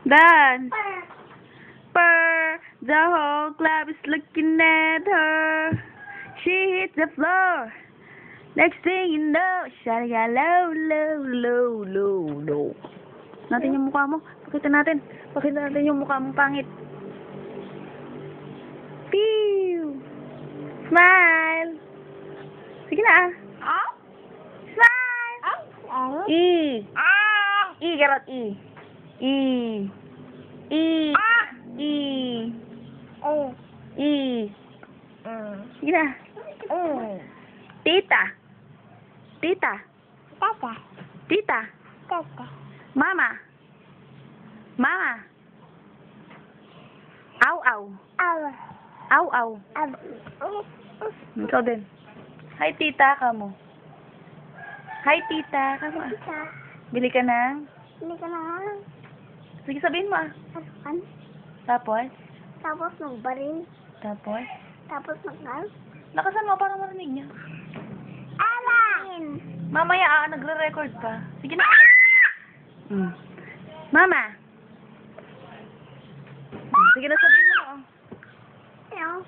Dance. Purr. The whole club is looking at her. She hits the floor. Next thing you know, shawty got low, low, low, low, low. Natin yung mukha mo. Pakita natin. Pakita natin yung mukha mong pangit. Pew! Smile! Sige na ah. Smile! E! E, garot E. E. E. E. E. Sige na. Tita. Tita. Tita. Mama. Mama. Aw, aw. Aw, aw. Ikaw din. Hi, tita ka mo. Hi, tita ka mo. Bili ka ng? Sige, sabihin mo ah. Tapos? Tapos magbaril. Tapos? Tapos maggal. Lakasan mo para marinig niya. Alan! Mamaya nagre-record pa. Sige na. Mama. Sige na, sabihin mo na oh. Ano?